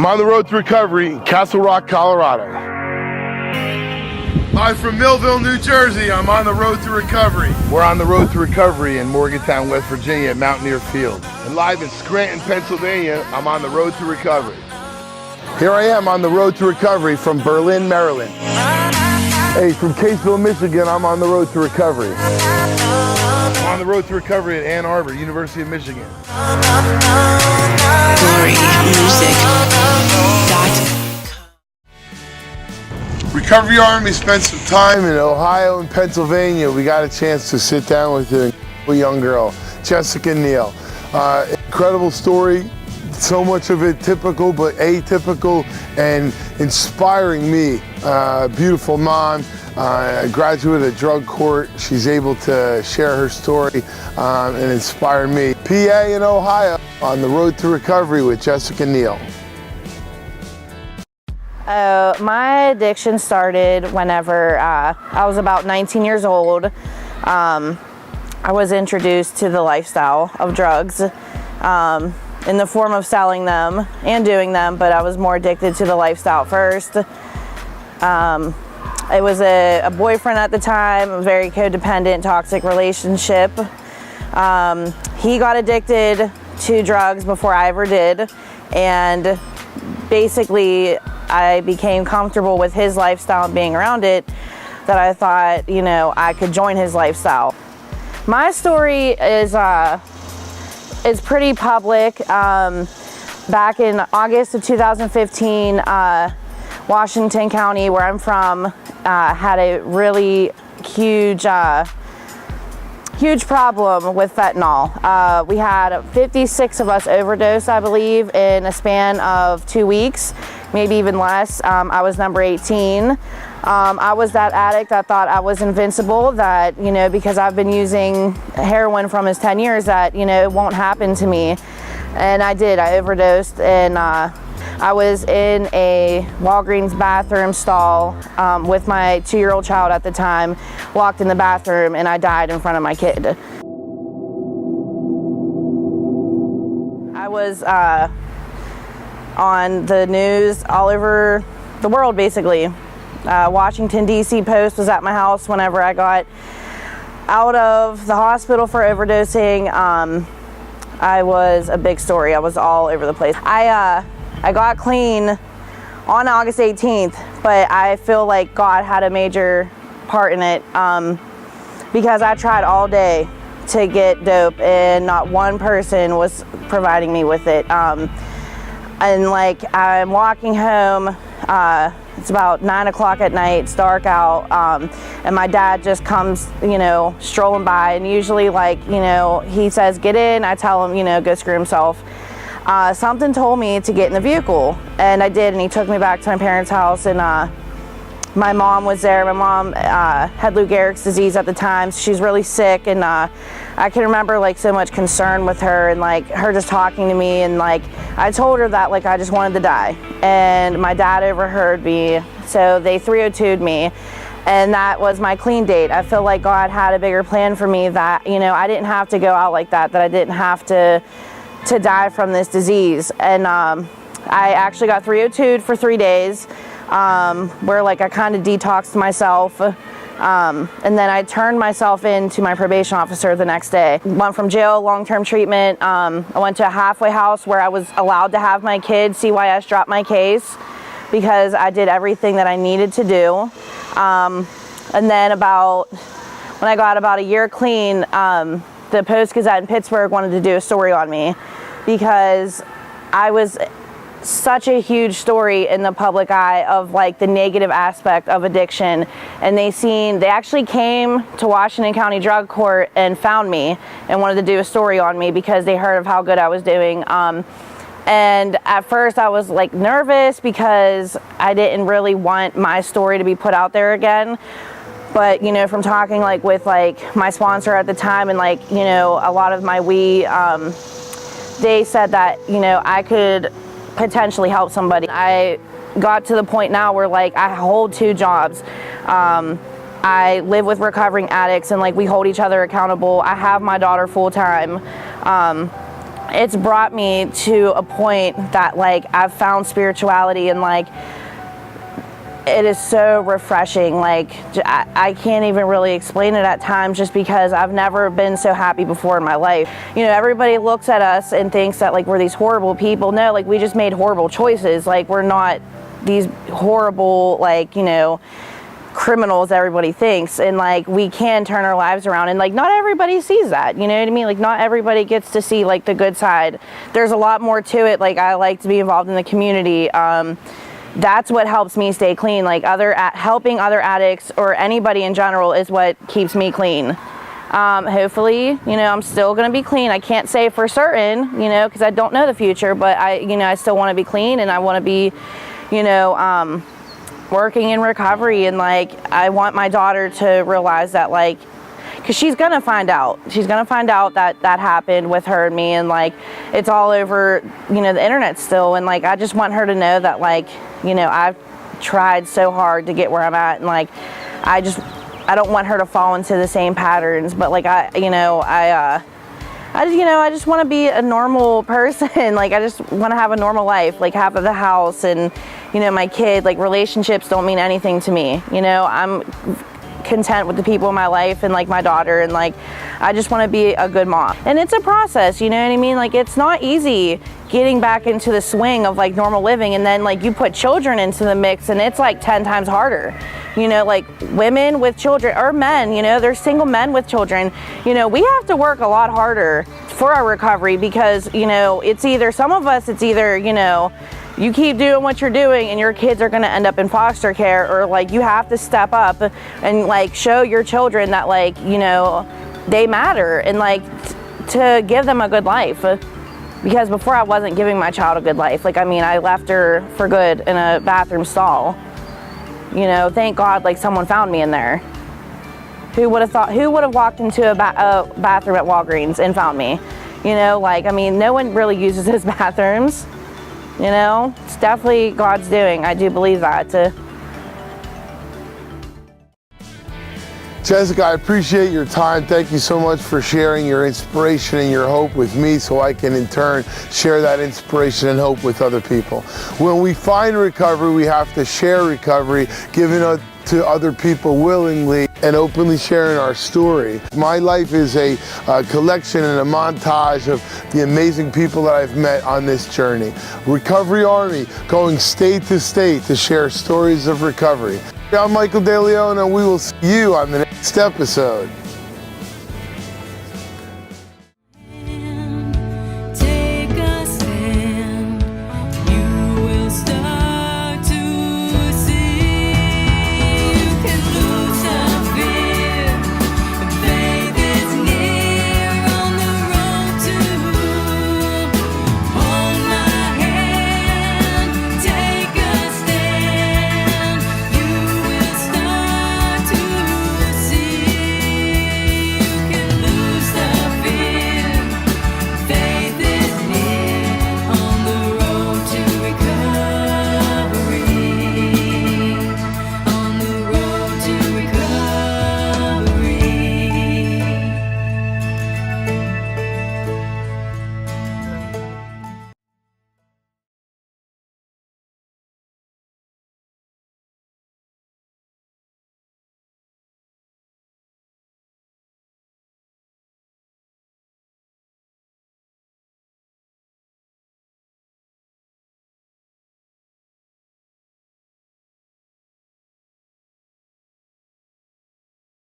I'm on the road to recovery in Castle Rock, Colorado. Live from Millville, New Jersey, I'm on the road to recovery. We're on the road to recovery in Morgantown, West Virginia at Mountaineer Field. And live in Scranton, Pennsylvania, I'm on the road to recovery. Here I am on the road to recovery from Berlin, Maryland. Hey, from Caseville, Michigan, I'm on the road to recovery. I'm on the road to recovery at Ann Arbor, University of Michigan. Recovery Army spent some time in Ohio and Pennsylvania. We got a chance to sit down with a young girl, Jessica Neal. Incredible story. So much of it typical but atypical and inspiring me. Beautiful mom, a graduate of drug court. She's able to share her story and inspire me. PA in Ohio, on the road to recovery with Jessica Neal. My addiction started whenever I was about 19 years old. I was introduced to the lifestyle of drugs. In the form of selling them and doing them, but I was more addicted to the lifestyle first. It was a boyfriend at the time, a very codependent, toxic relationship. He got addicted to drugs before I ever did, and basically I became comfortable with his lifestyle and being around it that I thought, you know, I could join his lifestyle. My story is pretty public. Back in August of 2015, Washington County, where I'm from, had a really huge problem with fentanyl. We had 56 of us overdose, I believe, in a span of 2 weeks, maybe even less. I was number 18. I was that addict that thought I was invincible, that, you know, because I've been using heroin for almost 10 years, that, you know, it won't happen to me. And I did. I overdosed, and I was in a Walgreens bathroom stall with my 2-year-old child at the time, locked in the bathroom, and I died in front of my kid. I was on the news all over the world, basically. Washington, D.C. Post was at my house whenever I got out of the hospital for overdosing. I was a big story. I was all over the place. I got clean on August 18th, but I feel like God had a major part in it because I tried all day to get dope and not one person was providing me with it. And like, I'm walking home, it's about 9 o'clock at night, it's dark out, and my dad just comes, you know, strolling by, and usually, like, you know, he says, get in, I tell him, you know, go screw himself. Something told me to get in the vehicle, and I did, and he took me back to my parents' house, and my mom was there. My mom had Lou Gehrig's disease at the time, so she's really sick, and I can remember, like, so much concern with her, and, like, her just talking to me, and, like, I told her that, like, I just wanted to die, and my dad overheard me, so they 302'd me, and that was my clean date. I feel like God had a bigger plan for me, that, you know, I didn't have to go out like that I didn't have to die from this disease. And I actually got 302'd for 3 days, where, like, I kind of detoxed myself. And then I turned myself in to my probation officer the next day. Went from jail, long-term treatment. I went to a halfway house where I was allowed to have my kids. CYS dropped my case because I did everything that I needed to do. And then when I got about a year clean, the Post-Gazette in Pittsburgh wanted to do a story on me because I was such a huge story in the public eye of, like, the negative aspect of addiction, and they actually came to Washington County Drug Court and found me and wanted to do a story on me because they heard of how good I was doing. And at first I was, like, nervous because I didn't really want my story to be put out there again. But, you know, from talking, like, with, like, my sponsor at the time and, like, you know, a lot of my they said that, you know, I could potentially help somebody. I got to the point now where, like, I hold 2 jobs. I live with recovering addicts, and, like, we hold each other accountable. I have my daughter full time. it's brought me to a point that like I've found spirituality, and like it is so refreshing. Like I can't even really explain it at times, just because I've never been so happy before in my life. You know, everybody looks at us and thinks that like we're these horrible people. No, like we just made horrible choices. Like we're not these horrible, like, you know, criminals everybody thinks, and like we can turn our lives around, and like not everybody sees that, you know what I mean? Like not everybody gets to see like the good side. There's a lot more to it. Like I like to be involved in the community. That's what helps me stay clean. Like helping other addicts or anybody in general is what keeps me clean. Hopefully, you know, I'm still gonna be clean. I can't say for certain, you know, because I don't know the future, but I still want to be clean, and I want to be, you know, working in recovery. And like I want my daughter to realize that, like, because she's gonna find out that that happened with her and me, and like it's all over, you know, the internet still. And like I just want her to know that, like, you know, I've tried so hard to get where I'm at, and like I don't want her to fall into the same patterns. But like I just want to be a normal person. Like I just want to have a normal life, like have the house and, you know, my kid. Like relationships don't mean anything to me, you know. I'm content with the people in my life and like my daughter, and like I just want to be a good mom. And it's a process, you know what I mean? Like it's not easy getting back into the swing of like normal living, and then like you put children into the mix, and it's like 10 times harder. You know, like women with children, or men, you know, there's single men with children. You know, we have to work a lot harder for our recovery, because, you know, it's either, some of us, it's either, you know, you keep doing what you're doing and your kids are going to end up in foster care, or like you have to step up and like show your children that, like, you know, they matter, and like to give them a good life. Because before I wasn't giving my child a good life. Like, I mean, I left her for good in a bathroom stall. You know, thank God, like someone found me in there. Who would have walked into a bathroom at Walgreens and found me? You know, like, I mean, no one really uses those bathrooms. You know, it's definitely God's doing. I do believe that. Jessica, I appreciate your time. Thank you so much for sharing your inspiration and your hope with me, so I can in turn share that inspiration and hope with other people. When we find recovery, we have to share recovery, giving it to other people willingly and openly sharing our story. My life is a collection and a montage of the amazing people that I've met on this journey. Recovery Army, going state to state to share stories of recovery. I'm Michael De Leon, and we will see you on the next episode.